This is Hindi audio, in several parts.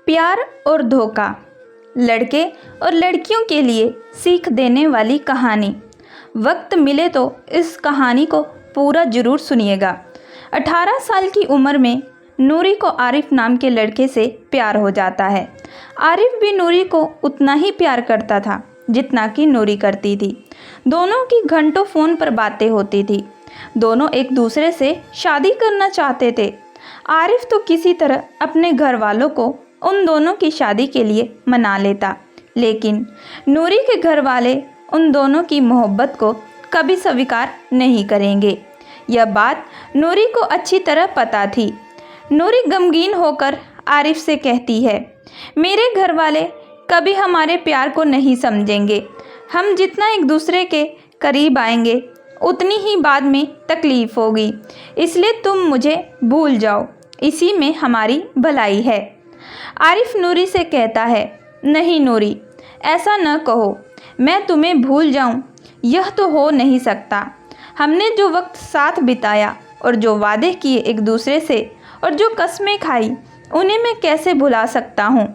प्यार और धोखा, लड़के और लड़कियों के लिए सीख देने वाली कहानी। वक्त मिले तो इस कहानी को पूरा ज़रूर सुनिएगा। 18 साल की उम्र में नूरी को आरिफ नाम के लड़के से प्यार हो जाता है। आरिफ भी नूरी को उतना ही प्यार करता था जितना कि नूरी करती थी। दोनों की घंटों फ़ोन पर बातें होती थी। दोनों एक दूसरे से शादी करना चाहते थे। आरिफ तो किसी तरह अपने घर वालों को उन दोनों की शादी के लिए मना लेता, लेकिन नूरी के घर वाले उन दोनों की मोहब्बत को कभी स्वीकार नहीं करेंगे। यह बात नूरी को अच्छी तरह पता थी। नूरी गमगीन होकर आरिफ से कहती है, मेरे घर वाले कभी हमारे प्यार को नहीं समझेंगे। हम जितना एक दूसरे के करीब आएंगे उतनी ही बाद में तकलीफ़ होगी, इसलिए तुम मुझे भूल जाओ, इसी में हमारी भलाई है। आरिफ नूरी से कहता है, नहीं नूरी, ऐसा न कहो, मैं तुम्हें भूल जाऊं, यह तो हो नहीं सकता। हमने जो वक्त साथ बिताया और जो वादे किए एक दूसरे से और जो कस्में खाई, उन्हें मैं कैसे भुला सकता हूँ?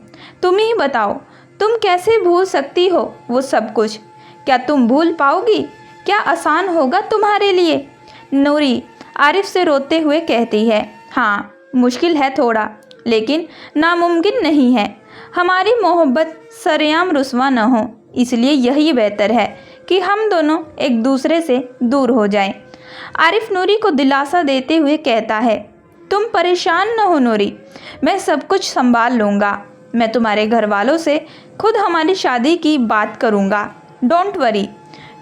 तुम ही बताओ, तुम कैसे भूल सकती हो वो सब कुछ? क्या तुम भूल पाओगी? क्या आसान होगा तुम्हारे लिए? नूरी आरिफ से रोते हुए कहती है, हाँ मुश्किल है थोड़ा, लेकिन नामुमकिन नहीं है। हमारी मोहब्बत सरेआम रुस्वा न हो, इसलिए यही बेहतर है कि हम दोनों एक दूसरे से दूर हो जाएं। आरिफ नूरी को दिलासा देते हुए कहता है, तुम परेशान न हो नूरी, मैं सब कुछ संभाल लूँगा। मैं तुम्हारे घर वालों से खुद हमारी शादी की बात करूँगा, डोंट वरी।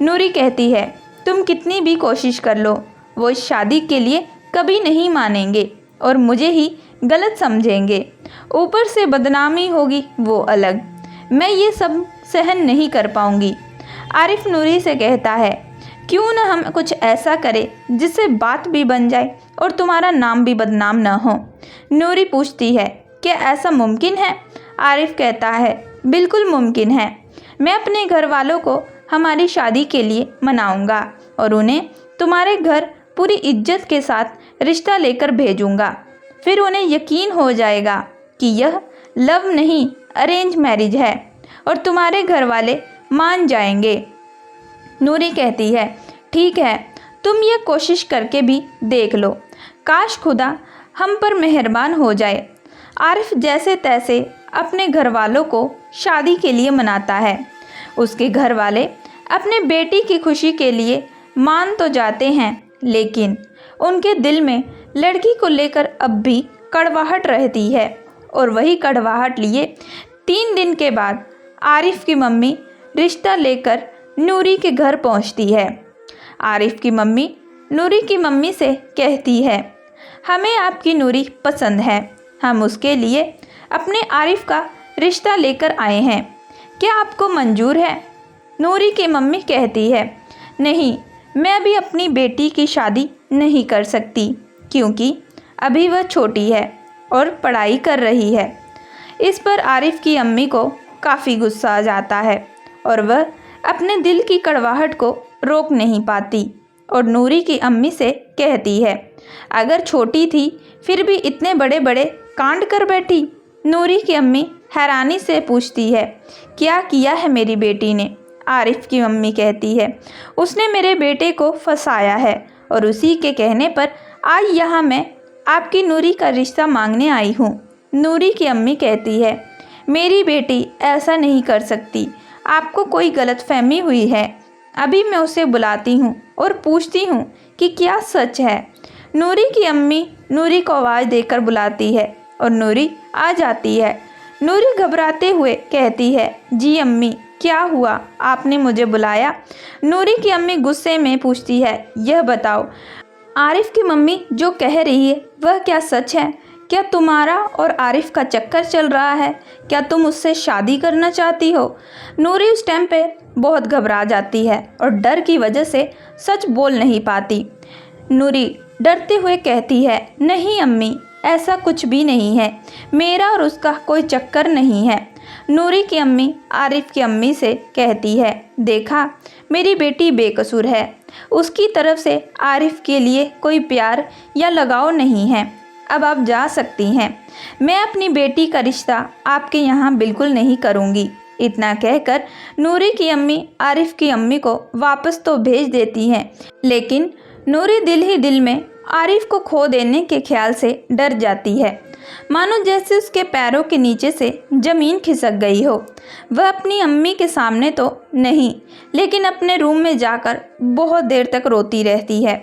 नूरी कहती है, तुम कितनी भी कोशिश कर लो, वो इस शादी के लिए कभी नहीं मानेंगे और मुझे ही गलत समझेंगे। ऊपर से बदनामी होगी वो अलग। मैं ये सब सहन नहीं कर पाऊंगी। आरिफ नूरी से कहता है, क्यों न हम कुछ ऐसा करें जिससे बात भी बन जाए और तुम्हारा नाम भी बदनाम न हो। नूरी पूछती है, क्या ऐसा मुमकिन है? आरिफ कहता है, बिल्कुल मुमकिन है। मैं अपने घर वालों को हमारी शादी के लिए मनाऊंगा और उन्हें तुम्हारे घर पूरी इज्जत के साथ रिश्ता लेकर भेजूंगा। फिर उन्हें यकीन हो जाएगा कि यह लव नहीं अरेंज मैरिज है और तुम्हारे घर वाले मान जाएंगे। नूरी कहती है, ठीक है, तुम ये कोशिश करके भी देख लो, काश खुदा हम पर मेहरबान हो जाए। आरिफ जैसे तैसे अपने घर वालों को शादी के लिए मनाता है। उसके घर वाले अपने बेटी की खुशी के लिए मान तो जाते हैं, लेकिन उनके दिल में लड़की को लेकर अब भी कड़वाहट रहती है। और वही कड़वाहट लिए 3 दिन के बाद आरिफ की मम्मी रिश्ता लेकर नूरी के घर पहुंचती है। आरिफ की मम्मी नूरी की मम्मी से कहती है, हमें आपकी नूरी पसंद है, हम उसके लिए अपने आरिफ का रिश्ता लेकर आए हैं, क्या आपको मंजूर है? नूरी की मम्मी कहती है, नहीं, मैं अभी अपनी बेटी की शादी नहीं कर सकती, क्योंकि अभी वह छोटी है और पढ़ाई कर रही है। इस पर आरिफ की अम्मी को काफ़ी गुस्सा आ जाता है और वह अपने दिल की कड़वाहट को रोक नहीं पाती और नूरी की अम्मी से कहती है, अगर छोटी थी फिर भी इतने बड़े बड़े कांड कर बैठी। नूरी की अम्मी हैरानी से पूछती है, क्या किया है मेरी बेटी ने? आरिफ की मम्मी कहती है, उसने मेरे बेटे को फंसाया है और उसी के कहने पर आज यहाँ मैं आपकी नूरी का रिश्ता मांगने आई हूँ। नूरी की अम्मी कहती है, मेरी बेटी ऐसा नहीं कर सकती, आपको कोई गलतफहमी हुई है। अभी मैं उसे बुलाती हूँ और पूछती हूँ कि क्या सच है। नूरी की अम्मी नूरी को आवाज़ देकर बुलाती है और नूरी आ जाती है। नूरी घबराते हुए कहती है, जी अम्मी, क्या हुआ, आपने मुझे बुलाया? नूरी की अम्मी गुस्से में पूछती है, यह बताओ, आरिफ की मम्मी जो कह रही है वह क्या सच है? क्या तुम्हारा और आरिफ का चक्कर चल रहा है? क्या तुम उससे शादी करना चाहती हो? नूरी उस टाइम पे बहुत घबरा जाती है और डर की वजह से सच बोल नहीं पाती। नूरी डरते हुए कहती है, नहीं अम्मी, ऐसा कुछ भी नहीं है, मेरा और उसका कोई चक्कर नहीं है। नूरी की अम्मी आरिफ की अम्मी से कहती है, देखा, मेरी बेटी बेकसूर है, उसकी तरफ से आरिफ के लिए कोई प्यार या लगाव नहीं है। अब आप जा सकती हैं। मैं अपनी बेटी का रिश्ता आपके यहाँ बिल्कुल नहीं करूँगी। इतना कहकर नूरी की अम्मी आरिफ की अम्मी को वापस तो भेज देती हैं, लेकिन नूरी दिल ही दिल में आरिफ को खो देने के ख्याल से डर जाती है, मानो जैसे उसके पैरों के नीचे से ज़मीन खिसक गई हो। वह अपनी अम्मी के सामने तो नहीं, लेकिन अपने रूम में जाकर बहुत देर तक रोती रहती है।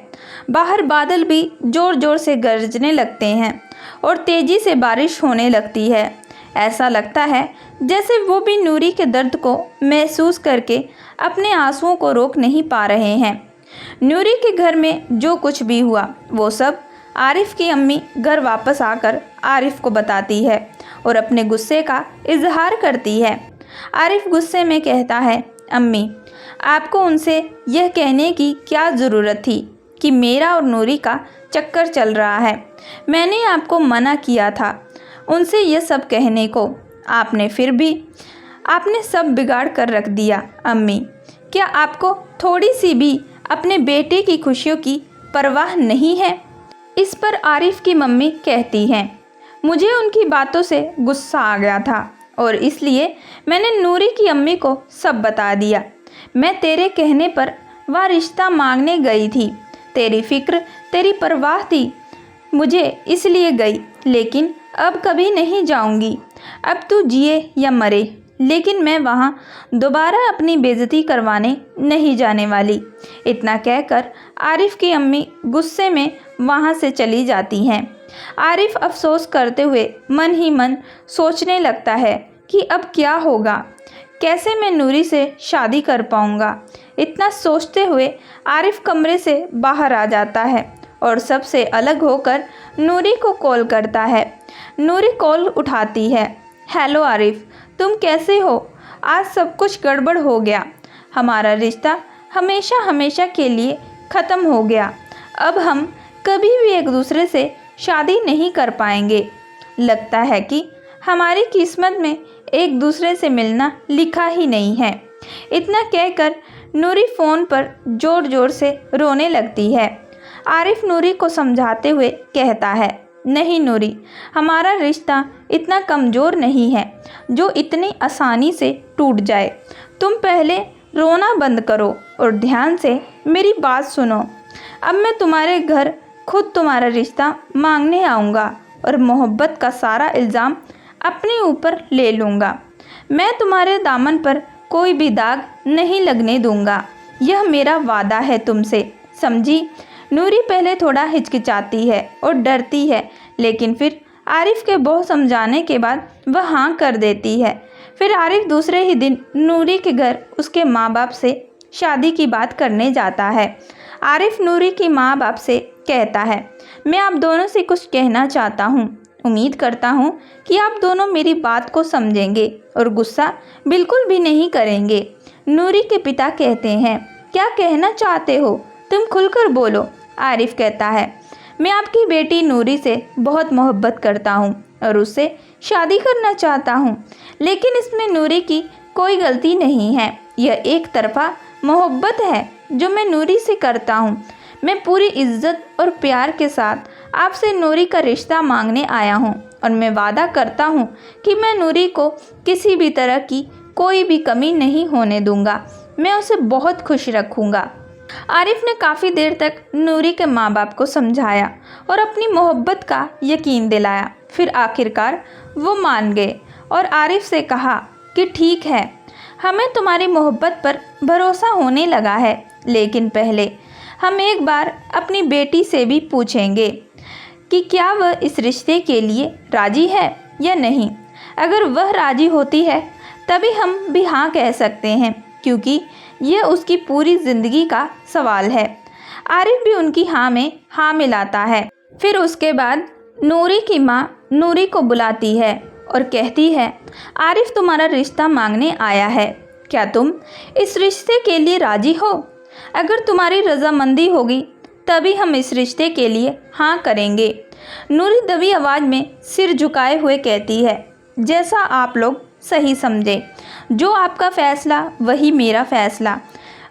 बाहर बादल भी ज़ोर ज़ोर से गरजने लगते हैं और तेज़ी से बारिश होने लगती है। ऐसा लगता है जैसे वो भी नूरी के दर्द को महसूस करके अपने आंसुओं को रोक नहीं पा रहे हैं। नूरी के घर में जो कुछ भी हुआ वो सब आरिफ की अम्मी घर वापस आकर आरिफ को बताती है और अपने गुस्से का इजहार करती है। आरिफ गुस्से में कहता है, अम्मी, आपको उनसे यह कहने की क्या ज़रूरत थी कि मेरा और नूरी का चक्कर चल रहा है। मैंने आपको मना किया था उनसे यह सब कहने को, आपने सब बिगाड़ कर रख दिया। अम्मी, क्या आपको थोड़ी सी भी अपने बेटे की खुशियों की परवाह नहीं है? इस पर आरिफ की मम्मी कहती हैं, मुझे उनकी बातों से गुस्सा आ गया था और इसलिए मैंने नूरी की अम्मी को सब बता दिया। मैं तेरे कहने पर वह रिश्ता मांगने गई थी, तेरी फिक्र तेरी परवाह थी मुझे, इसलिए गई, लेकिन अब कभी नहीं जाऊंगी। अब तू जिए या मरे, लेकिन मैं वहाँ दोबारा अपनी बेइज्जती करवाने नहीं जाने वाली। इतना कहकर आरिफ की अम्मी गुस्से में वहाँ से चली जाती हैं। आरिफ अफसोस करते हुए मन ही मन सोचने लगता है कि अब क्या होगा, कैसे मैं नूरी से शादी कर पाऊँगा। इतना सोचते हुए आरिफ कमरे से बाहर आ जाता है और सबसे अलग होकर नूरी को कॉल करता है। नूरी कॉल उठाती है। हेलो आरिफ, तुम कैसे हो? आज सब कुछ गड़बड़ हो गया। हमारा रिश्ता हमेशा हमेशा के लिए ख़त्म हो गया। अब हम कभी भी एक दूसरे से शादी नहीं कर पाएंगे। लगता है कि हमारी किस्मत में एक दूसरे से मिलना लिखा ही नहीं है। इतना कहकर नूरी फ़ोन पर ज़ोर ज़ोर से रोने लगती है। आरिफ नूरी को समझाते हुए कहता है, नहीं नूरी, हमारा रिश्ता इतना कमज़ोर नहीं है जो इतनी आसानी से टूट जाए। तुम पहले रोना बंद करो और ध्यान से मेरी बात सुनो। अब मैं तुम्हारे घर खुद तुम्हारा रिश्ता मांगने आऊँगा और मोहब्बत का सारा इल्ज़ाम अपने ऊपर ले लूँगा। मैं तुम्हारे दामन पर कोई भी दाग नहीं लगने दूँगा। यह मेरा वादा है तुमसे, समझी? नूरी पहले थोड़ा हिचकिचाती है और डरती है, लेकिन फिर आरिफ के बहुत समझाने के बाद वह हाँ कर देती है। फिर आरिफ दूसरे ही दिन नूरी के घर उसके माँ बाप से शादी की बात करने जाता है। आरिफ नूरी की माँ बाप से कहता है, मैं आप दोनों से कुछ कहना चाहता हूँ। उम्मीद करता हूँ कि आप दोनों मेरी बात को समझेंगे और गुस्सा बिल्कुल भी नहीं करेंगे। नूरी के पिता कहते हैं, क्या कहना चाहते हो? तुम खुलकर बोलो। आरिफ कहता है, मैं आपकी बेटी नूरी से बहुत मोहब्बत करता हूँ और उससे शादी करना चाहता हूँ, लेकिन इसमें नूरी की कोई गलती नहीं है। यह एक तरफा मोहब्बत है जो मैं नूरी से करता हूँ। मैं पूरी इज्जत और प्यार के साथ आपसे नूरी का रिश्ता मांगने आया हूँ और मैं वादा करता हूँ कि मैं नूरी को किसी भी तरह की कोई भी कमी नहीं होने दूँगा। मैं उसे बहुत खुश रखूँगा। आरिफ ने काफ़ी देर तक नूरी के माँ बाप को समझाया और अपनी मोहब्बत का यकीन दिलाया। फिर आखिरकार वो मान गए और आरिफ से कहा कि ठीक है, हमें तुम्हारी मोहब्बत पर भरोसा होने लगा है, लेकिन पहले हम एक बार अपनी बेटी से भी पूछेंगे कि क्या वह इस रिश्ते के लिए राज़ी है या नहीं। अगर वह राज़ी होती है तभी हम भी हाँ कह सकते हैं, क्योंकि यह उसकी पूरी ज़िंदगी का सवाल है। आरिफ भी उनकी हाँ में हाँ मिलाता है। फिर उसके बाद नूरी की माँ नूरी को बुलाती है और कहती है, आरिफ तुम्हारा रिश्ता मांगने आया है, क्या तुम इस रिश्ते के लिए राज़ी हो? अगर तुम्हारी रजामंदी होगी तभी हम इस रिश्ते के लिए हाँ करेंगे। नूरी दबी आवाज़ में सिर झुकाए हुए कहती है, जैसा आप लोग सही समझे, जो आपका फ़ैसला वही मेरा फ़ैसला।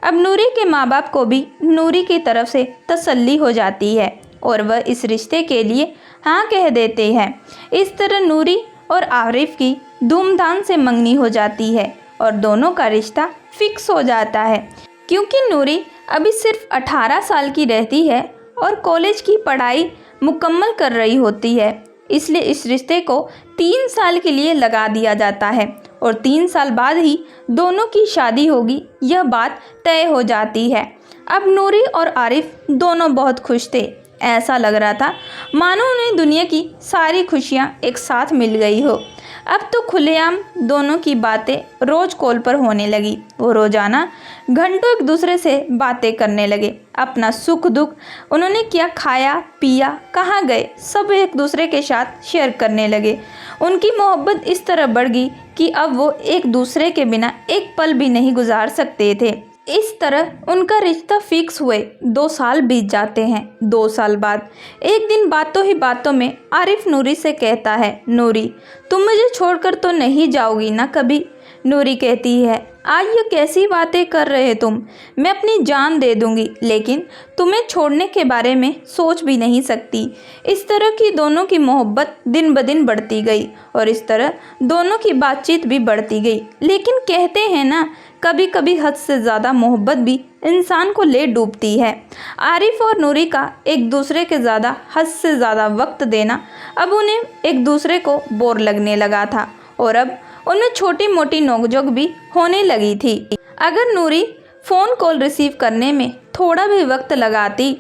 अब नूरी के माँ बाप को भी नूरी की तरफ से तसल्ली हो जाती है और वह इस रिश्ते के लिए हाँ कह देते हैं। इस तरह नूरी और आरिफ की धूमधाम से मंगनी हो जाती है और दोनों का रिश्ता फिक्स हो जाता है। क्योंकि नूरी अभी सिर्फ 18 साल की रहती है और कॉलेज की पढ़ाई मुकम्मल कर रही होती है, इसलिए इस रिश्ते को 3 साल के लिए लगा दिया जाता है और 3 साल बाद ही दोनों की शादी होगी, यह बात तय हो जाती है। अब नूरी और आरिफ दोनों बहुत खुश थे। ऐसा लग रहा था मानो उन्हें दुनिया की सारी खुशियाँ एक साथ मिल गई हो। अब तो खुलेआम दोनों की बातें रोज़ कॉल पर होने लगी। वो रोज़ाना घंटों एक दूसरे से बातें करने लगे। अपना सुख दुख, उन्होंने क्या खाया पिया, कहाँ गए, सब एक दूसरे के साथ शेयर करने लगे। उनकी मोहब्बत इस तरह बढ़ गई कि अब वो एक दूसरे के बिना एक पल भी नहीं गुजार सकते थे। इस तरह उनका रिश्ता फिक्स हुए 2 साल बीत जाते हैं। 2 साल बाद एक दिन बातों ही बातों में आरिफ नूरी से कहता है, नूरी तुम मुझे छोड़कर तो नहीं जाओगी ना कभी? नूरी कहती है, आज ये कैसी बातें कर रहे तुम? मैं अपनी जान दे दूंगी लेकिन तुम्हें छोड़ने के बारे में सोच भी नहीं सकती। इस तरह की दोनों की मोहब्बत दिन ब दिन बढ़ती गई और इस तरह दोनों की बातचीत भी बढ़ती गई। लेकिन कहते हैं ना, कभी कभी हद से ज़्यादा मोहब्बत भी इंसान को ले डूबती है। आरिफ और नूरी का एक दूसरे के ज़्यादा हद से ज़्यादा वक्त देना अब उन्हें एक दूसरे को बोर लगने लगा था और अब उनमें छोटी मोटी नोकझोंक भी होने लगी थी। अगर नूरी फ़ोन कॉल रिसीव करने में थोड़ा भी वक्त लगाती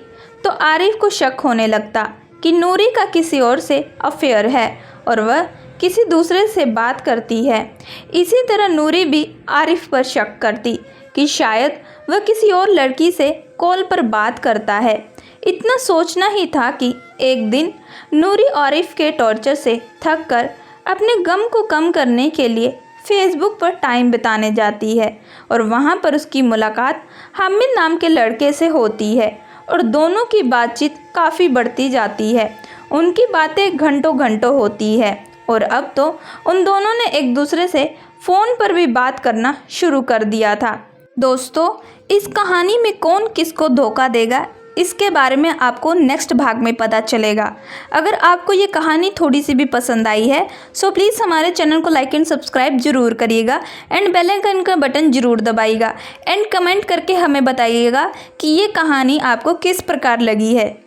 तो आरिफ को शक होने लगता कि नूरी का किसी और से अफेयर है और वह किसी दूसरे से बात करती है। इसी तरह नूरी भी आरिफ पर शक करती कि शायद वह किसी और लड़की से कॉल पर बात करता है। इतना सोचना ही था कि एक दिन नूरी आरिफ के टॉर्चर से थक कर अपने गम को कम करने के लिए फेसबुक पर टाइम बिताने जाती है और वहाँ पर उसकी मुलाकात हामिद नाम के लड़के से होती है और दोनों की बातचीत काफ़ी बढ़ती जाती है। उनकी बातें घंटों घंटों होती है और अब तो उन दोनों ने एक दूसरे से फ़ोन पर भी बात करना शुरू कर दिया था। दोस्तों, इस कहानी में कौन किसको धोखा देगा, इसके बारे में आपको नेक्स्ट भाग में पता चलेगा। अगर आपको ये कहानी थोड़ी सी भी पसंद आई है सो प्लीज़ हमारे चैनल को लाइक एंड सब्सक्राइब जरूर करिएगा एंड बेल आइकन का बटन जरूर दबाइएगा एंड कमेंट करके हमें बताइएगा कि ये कहानी आपको किस प्रकार लगी है।